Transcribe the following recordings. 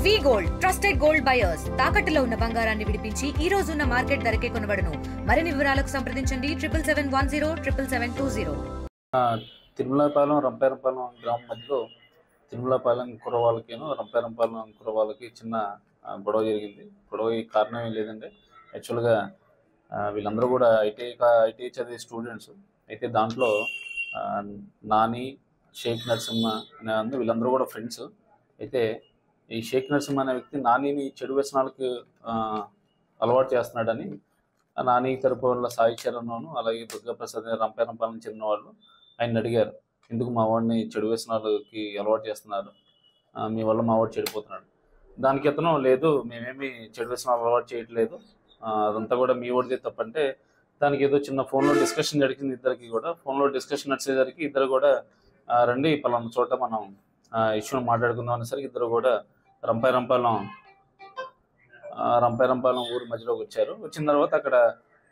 వి gold trusted gold buyers తాకట్టులో ఉన్న బంగారాన్ని విడిపించి ఈ రోజు ఉన్న మార్కెట్ ధరకే కొనబడును. మరిన్ని వివరాలకు సంప్రదించండి 7771077720. తిరుమలపాలెం రంపేరంపాలెం గ్రామం మధ్యలో తిరుమలపాలెం కుర్రవాళ్ళకి రంపేరంపాలెం కుర్రవాళ్ళకి చిన్న గొడవ జరిగింది. గొడవకి కారణం ఏం లేదంటే యాక్చువల్గా వీళ్ళందరూ కూడా ఐటీ చదివే స్టూడెంట్స్ అయితే దాంట్లో నాని షేక్ నరసింహ అనే వీళ్ళందరూ కూడా ఫ్రెండ్స్. అయితే ఈ షేక్ నరసింహ అనే వ్యక్తి నానిని చెడు వ్యసనాలకు అలవాటు చేస్తున్నాడని నాని తరపు వల్ల సాయి చరణ్ అలాగే దుర్గాప్రసాద్ రంపేరంపాలెం చెందిన వాళ్ళు ఆయన అడిగారు, ఎందుకు మా వాడిని చెడు వ్యసనాలకి అలవాటు చేస్తున్నారు, మీ వల్ల మా వాడు చెడిపోతున్నాడు. దానికి అతను లేదు మేమేమి చెడు వ్యసనాలు అలవాటు చేయట్లేదు, అదంతా కూడా మీ వాడిదే తప్పంటే దానికి ఏదో చిన్న ఫోన్లో డిస్కషన్ జరిగింది. ఇద్దరికి కూడా ఫోన్లో డిస్కషన్ నడిచేసరికి ఇద్దరు కూడా రండి పలానా చోట మనం ఇష్యూని మాట్లాడుకుందాం అనేసరికి ఇద్దరు కూడా రంపేరంపాలెం ఊరి మధ్యలోకి వచ్చారు. వచ్చిన తర్వాత అక్కడ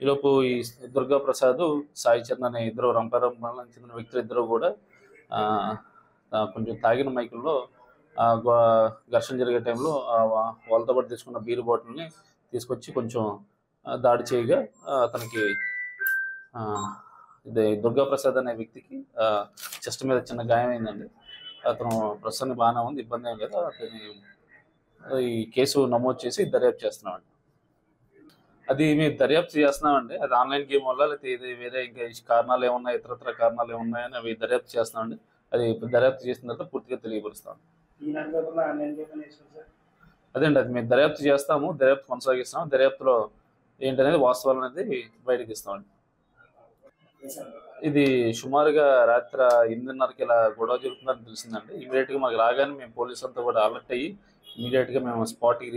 ఈలోపు ఈ దుర్గాప్రసాద్ సాయి చరణ్ అనే ఇద్దరు రంపేరంపాలెం చెందిన వ్యక్తులు ఇద్దరు కూడా కొంచెం తాగిన మైకుల్లో ఘర్షణ జరిగే టైంలో వాళ్ళతో పాటు తీసుకున్న బీరు బాటిల్ని తీసుకొచ్చి కొంచెం దాడి చేయగా అతనికి దుర్గాప్రసాద్ అనే వ్యక్తికి చెస్ట్ మీద చిన్న గాయమైందండి. అతను ప్రస్తుతానికి బాగానే ఉంది, ఇబ్బంది ఏం లేదు. అతని ఈ కేసు నమోదు చేసి దర్యాప్తు చేస్తున్నామండి. అది మేము దర్యాప్తు చేస్తున్నామండి. అది ఆన్లైన్ గేమ్ వల్ల లేకపోతే ఇది వేరే ఇంకా కారణాలు ఏమున్నాయి, ఇతరత్ర కారణాలు ఏమున్నాయని అవి దర్యాప్తు చేస్తున్నామండి. అది దర్యాప్తు చేసిన తర్వాత పూర్తిగా తెలియపరుస్తాం. అదేండి, అది మేము దర్యాప్తు చేస్తాము, దర్యాప్తు కొనసాగిస్తాము. దర్యాప్తులో ఏంటనేది వాస్తవాలు అనేది బయటకు ఇస్తామండి. ఇది సుమారుగా రాత్రి 8:30కి ఇలా గొడవ జరుగుతుందని తెలిసిందండి. ఇమీడియట్గా మాకు రాగానే మేము పోలీసు అంతా కూడా అలర్ట్ అయ్యి ఇమీడియట్గా మేము స్పాట్కి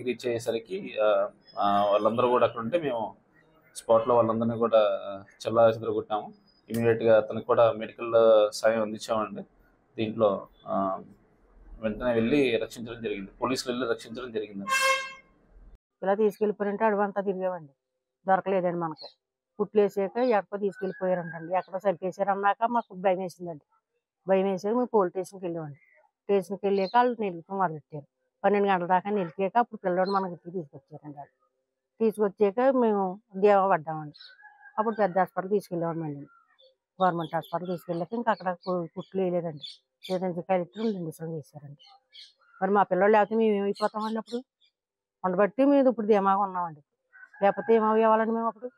రీచ్ అయ్యేసరికి వాళ్ళందరూ కూడా అక్కడ ఉంటే మేము స్పాట్లో వాళ్ళందరినీ కూడా చెదరగొట్టాము. ఇమీడియట్గా అతనికి కూడా మెడికల్ సాయం అందించామండి. దీంట్లో వెంటనే వెళ్ళి రక్షించడం జరిగింది, పోలీసులు వెళ్ళి రక్షించడం జరిగిందండి. ఇలా తీసుకెళ్ళిపోయారంటే అడవంతా తిరిగామండి, దొరకలేదండి. మనకి పుట్లు వేసాక ఎక్కడో తీసుకెళ్ళిపోయారంటండి, ఎక్కడో చంపేశారు అన్నాక మాకు భయం వేసిందండి. భయం వేసాక మేము పోలీస్ స్టేషన్కి వెళ్ళామండి. స్టేషన్కి వెళ్ళాక వాళ్ళు నిలుపుతూ మొదలెట్టారు. 12 గంటల దాకా నిలిపాక అప్పుడు పిల్లవాడు మనకి తీసుకొచ్చారండి. వాళ్ళు తీసుకొచ్చాక మేము దేవా పడ్డామండి. అప్పుడు పెద్ద హాస్పిటల్ తీసుకెళ్ళామండి, గవర్నమెంట్ హాస్పిటల్ తీసుకెళ్ళాక ఇంకా అక్కడ పుట్లు వేయలేదండి. లేదంటే కలెక్టర్ ఇండిషన్ చేశారండి. మరి మా పిల్లలు లేకపోతే మేము ఏమైపోతామండి? అప్పుడు ఉండబట్టి మేము ఇప్పుడు ధీమాగా ఉన్నామండి. లేకపోతే ఏమవ్వాలండి మేము అప్పుడు?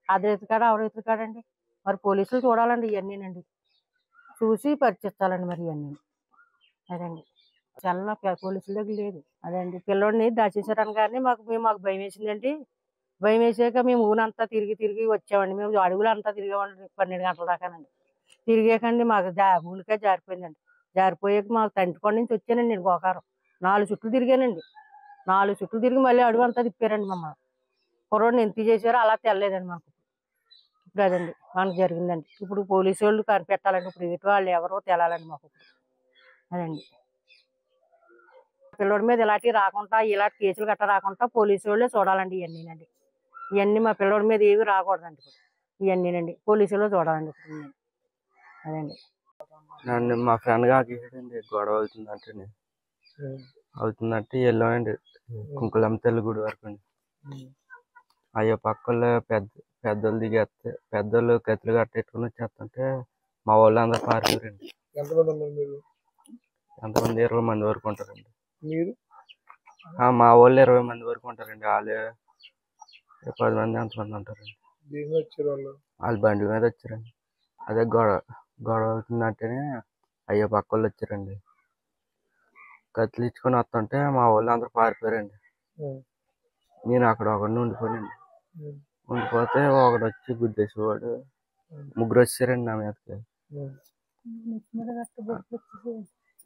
అదెతుకాడ ఎవరెతుకాడండి? మరి పోలీసులు చూడాలండి ఇవన్నీనండి, చూసి పరీక్షించాలండి మరి ఇవన్నీ. అదండి చాలా పోలీసుల దగ్గర లేదు. అదండి పిల్లోడిని దాచేసారని కానీ మాకు భయం వేసిందండి. భయం వేసాక మేము ఊరంతా తిరిగి వచ్చామండి. మేము అడుగులు అంతా తిరిగామండి 12 గంటల దాకానండి. తిరిగాకండి మాకు ఊరికే జారిపోయిందండి. జారిపోయాక మాకు తంటికొండ నుంచి వచ్చానండి నేను గోకారం. 4 చుట్లు తిరిగానండి. 4 చుట్లు తిరిగి మళ్ళీ అడుగు అంతా తిప్పారండి మమ్మల్ని. కుర్రోడిని ఎంత చేశారో అలా తెల్లలేదండి మాకు. ఇప్పుడు అదండి మనకు జరిగిందండి. ఇప్పుడు పోలీసు వాళ్ళు కనిపెట్టాలండి, ఇప్పుడు ఎటు వాళ్ళు ఎవరో తేలాలండి మాకు. అదండి పిల్లోడి మీద ఇలాంటివి రాకుండా, ఇలాంటి కేసులు గట్రా రాకుండా పోలీసు వాళ్ళే చూడాలండి ఇవన్నీనండి. ఇవన్నీ మా పిల్లోడి మీద ఏవి రాకూడదండి. ఇప్పుడు ఇవన్నీనండి పోలీసు వాళ్ళు చూడాలండి. ఇప్పుడు అదండి నన్ను మా ఫ్రెండ్ కాకేసాడండి. గొడవ అవుతుందంటే వెళ్ళామండి కుంకులమ్మ తల్లి గుడి వరకు అండి. అయ్యో పక్కల్లో పెద్దోళ్ళు దిగేస్తే పెద్దోళ్ళు కత్తులు కట్టెట్టుకుని వచ్చేస్తుంటే మా వాళ్ళు అందరూ పారిపోయారండి. ఎంతమంది 20 మంది వరకు ఉంటారండి. మా వాళ్ళు 20 మంది వరకు ఉంటారండి. వాళ్ళు 10 మంది ఎంతమంది ఉంటారండి. వాళ్ళు బండ్ల మీద వచ్చారండి. అదే గొడవ అవుతుందంటేనే అయ్యో పక్క వాళ్ళు వచ్చారండి. కత్తులు ఇచ్చుకొని వస్తుంటే మా వాళ్ళు అందరూ పారిపోయారండి. నేను అక్కడ ఒకడిని ఉండిపోతే ఒకడు వచ్చి గుద్దేసేవాడు. 3 వచ్చారండి నా మీదకి.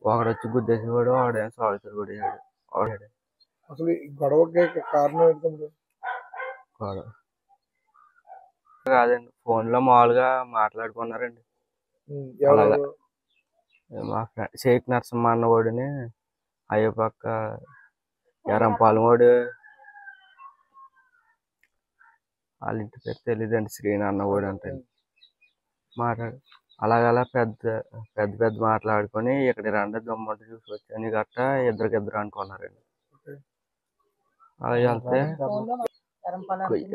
ఒకడు వచ్చి గుద్దేసేవాడు, వాడేమో సాగుతారు కూడా వాడాడు. అసలు గొడవకి కారణం ఏంటంటే గొడవ కాదండి, ఫోన్లో మామూలుగా మాట్లాడుకున్నారండి. మా ఫ్రెండ్ షేక్ నరసింహ అన్న వాడిని అయ్యో పక్క ఎరంపాలెం వాడు, వాళ్ళ ఇంటి పేరు తెలియదండి, శ్రీని అన్న వాడు అంటే అలాగలా పెద్ద పెద్ద పెద్ద మాట్లాడుకొని ఇక్కడ రండి దొమ్మంట చూసి వచ్చాను గట్ట ఇద్దరు అనుకున్నారండి. అలాగే వెళ్తే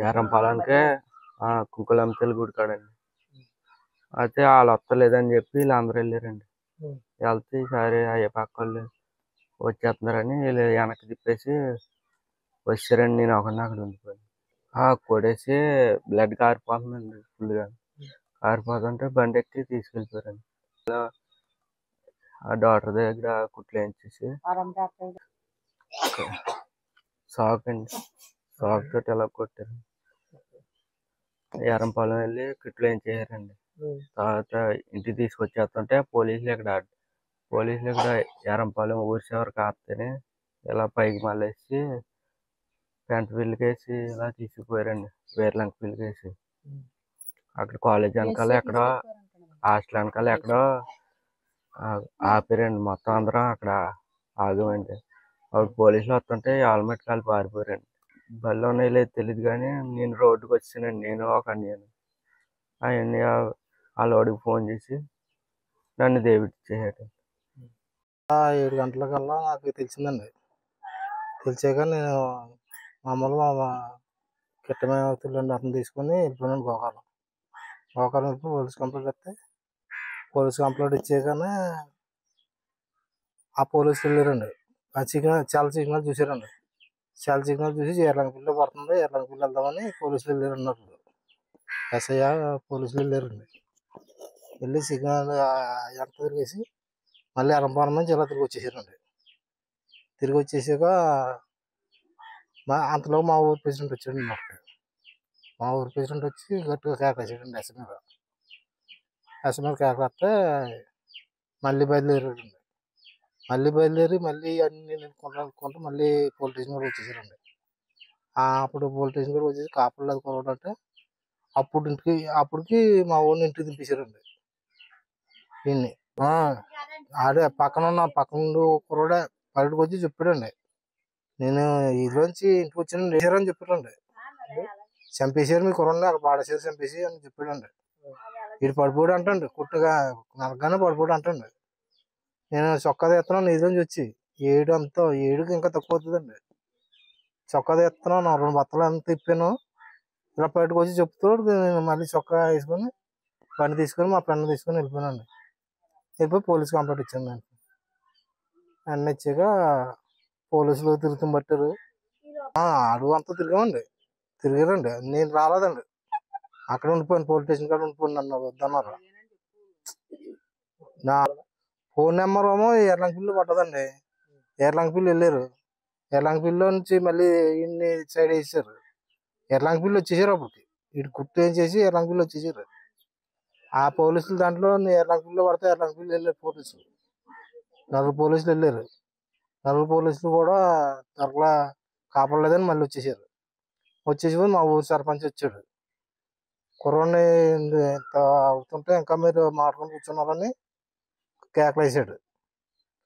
ఎరంపాలనికే కుంకులంతల గుడి కాడండి. అయితే వాళ్ళు వస్తలేదని చెప్పి వీళ్ళందరూ వెళ్ళారండి. వెళ్తే ఈసారి అయ్యే పక్క వాళ్ళు వచ్చేస్తున్నారని వీళ్ళు వెనక్కి తిప్పేసి వచ్చారండి. నేను ఒకరిని అక్కడ ఉండిపోయాను. కొడేసి బ్లడ్ కారిపోతుందండి ఫుల్గా. కారిపోతుంటే బండి ఎక్కి తీసుకెళ్ళిపోయారండి. ఆ డాక్టర్ దగ్గర కుట్లు వేయించేసి షాక్ తోటి ఎలా కొట్టారు. ఎరంపాలెం వెళ్ళి కుట్లు వేయించేసారండి. తర్వాత ఇంటికి తీసుకొచ్చేస్తుంటే పోలీసులు ఇక్కడ ఎరంపాలెం ఊరి చివరికి ఆస్తేనే ఇలా పైకి మళ్ళేసి పెంట పిల్లికేసి ఇలా తీసుకుపోయారండి. వేర్లంక పిల్లికేసి అక్కడ కాలేజ్ వెనకాల ఎక్కడో హాస్టల్ వెనకాల ఎక్కడో ఆపారండి. మొత్తం అందరం అక్కడ ఆగామండి. అప్పుడు పోలీసులు వస్తుంటే హెల్మెట్ కాలి పారిపోయారండి. బళ్ళు ఉన్నాయో లేదు తెలియదు కానీ నేను రోడ్డుకి వచ్చానండి. నేను ఒక అన్నయ్యను. అవన్నీ ఆ లోడుకి ఫోన్ చేసి నన్ను దేవిచ్చేసాడు. 7 గంటలకల్లా నాకు తెలిసిందండి. తెలిసాక నేను మామూలుగా కిట్టమేతులండి అతను తీసుకొని వెళ్ళిపోయాను గోకాలం వెళ్ళి పోలీస్ కంప్లైంట్ ఇస్తే పోలీస్ కంప్లైంట్ ఇచ్చాకనే ఆ పోలీసులు వెళ్ళారండి. ఆ చాలా సిగ్నల్ చూసారండి. చాలా సిగ్నల్ చూసి ఎర్లంగపిల్లి పడుతుంది, ఎర్లంగపిల్లి వెళ్దామని పోలీసులు వెళ్ళారు అన్నప్పుడు ఎస్ఐ పోలీసులు వెళ్ళారండి. వెళ్ళి సిగ్నల్ ఎంత తిరిగేసి మళ్ళీ ఎరంపాలెం నుంచి ఇలా తిరిగి వచ్చేసారండి. తిరిగి వచ్చేసాక అంతలో మా ఊరు ప్రెసిడెంట్ వచ్చాడండి. మా ఊరు ప్రెసిడెంట్ వచ్చి గట్టిగా కేకలేసాడండి ఎస్ మీద కేకలేస్తే మళ్ళీ బయలుదేరాడండి. మళ్ళీ అన్ని నిలుకుంటూ మళ్ళీ పోలీస్ స్టేషన్ కూడా వచ్చేసారండి. అప్పుడు పోలీస్ స్టేషన్ కూడా వచ్చేసి కాపులు అది కొలవడంటే అప్పటికి మా ఊరిని ఇంటికి దింపేశారండి. దీన్ని ఆడే పక్కన కుర్రోడే బయటకు వచ్చి చెప్పాడండి, నేను ఇదిలోంచి ఇంటికి వచ్చాను వేసారని చెప్పాడండి. చంపేశారు మీ కుర్రోడిని అక్కడ పాడేసారు చంపేసి అని చెప్పాడండి. వీడు పడిపోయాడు అంటండి, కుట్టుగా నరకగానే పడిపోయాడు అంటండి. నేను చొక్కా తీస్తున్నాను ఇదిలోంచి వచ్చి ఏడుకి ఇంకా తక్కువ అవుతుందండి. చొక్కా తీస్తున్నాను 2 బత్తలు ఎంత తిప్పాను. ఇలా బయటకు వచ్చి చెప్తాడు. నేను మళ్ళీ చొక్కా వేసుకొని బండి తీసుకొని మా ఫ్రెండ్ తీసుకొని వెళ్ళిపోయానండి. వెళ్ళిపోయి పోలీస్ కంప్లైంట్ ఇచ్చాను. నేను అన్నీ ఇచ్చాక పోలీసులు తిరుగుతూ పట్టారు. అడుగు అంతా తిరిగారండి. నేను రాలేదండి, అక్కడ ఉండిపోయాను. పోలీస్ స్టేషన్ కాడ ఉండిపోయాను. నన్ను వద్దన్నారు. నా ఫోన్ నెంబర్ ఏమో ఎర్లంగపిల్లి పడ్డదండి. ఎర్లంగపిల్లి వెళ్ళారు. ఎర్లంగపిల్లిలో నుంచి మళ్ళీ ఇన్ని సైడ్ వేసారు. ఎర్లంగపిల్లి వచ్చేసారు. అప్పటికి ఇటు కుట్టు ఏం చేసి ఎర్లంగపిల్లి వచ్చేసారు. ఆ పోలీసులు దాంట్లో ఎర్లంగపిల్లిలో పడితే ఎర్లంగపిల్లి వెళ్ళారు పోలీసులు. 4 పోలీసులు వెళ్ళారు. 4 పోలీసులు కూడా త్వరగా కాపాడలేదని మళ్ళీ వచ్చేసి మా ఊరు సర్పంచ్ వచ్చాడు. కుర్రోడిని ఇంత అవుతుంటే ఇంకా మీరు మాట్లాడుకొని కూర్చున్నారని కేకలేసాడు.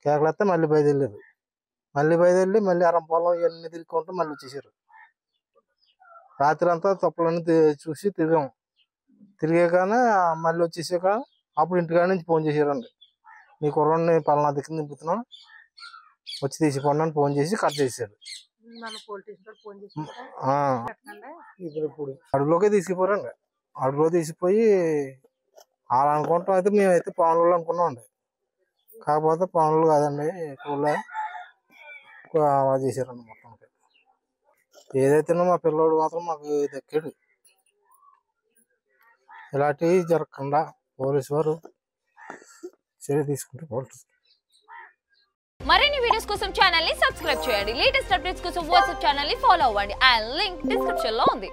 కేకలేస్తే మళ్ళీ బయలుదేరారు. మళ్ళీ ఎరంపాలెం ఇవన్నీ తిరుగుకుంటూ మళ్ళీ వచ్చేసారు. రాత్రి అంతా తప్పులన్నీ చూసి తిరిగాకనే మళ్ళీ వచ్చేసాక అప్పుడు ఇంటికాడ నుంచి ఫోన్ చేశారండి, మీ కుర్రోడిని పలానా దిక్కు నింపుతున్నాం వచ్చి తీసిపోండి అని ఫోన్ చేసి కట్ చేశాడు. అడవిలోకి తీసుకుపోరండి. అడవిలో తీసిపోయి అలా అనుకుంటాం. అయితే మేమైతే పవన్లు అనుకున్నామండి. కాకపోతే పవన్లు కాదండి, కూలే అలా చేశారండి. మొత్తానికి ఏదైతేనో మా పిల్లోడు మాత్రం మాకు దక్కాడు. ఇలాంటివి జరగకుండా పోలీసు వారు చర్య తీసుకుంటే బాగుంటుంది. మరిన్ని వీడియోస్ కోసం ఛానల్ ని సబ్స్క్రైబ్ చేయండి. లేటెస్ట్ అప్డేట్స్ కోసం వాట్సాప్ ఛానల్ ని ఫాలో అవ్వండి. ఆ లింక్ డిస్క్రిప్షన్ లో ఉంది.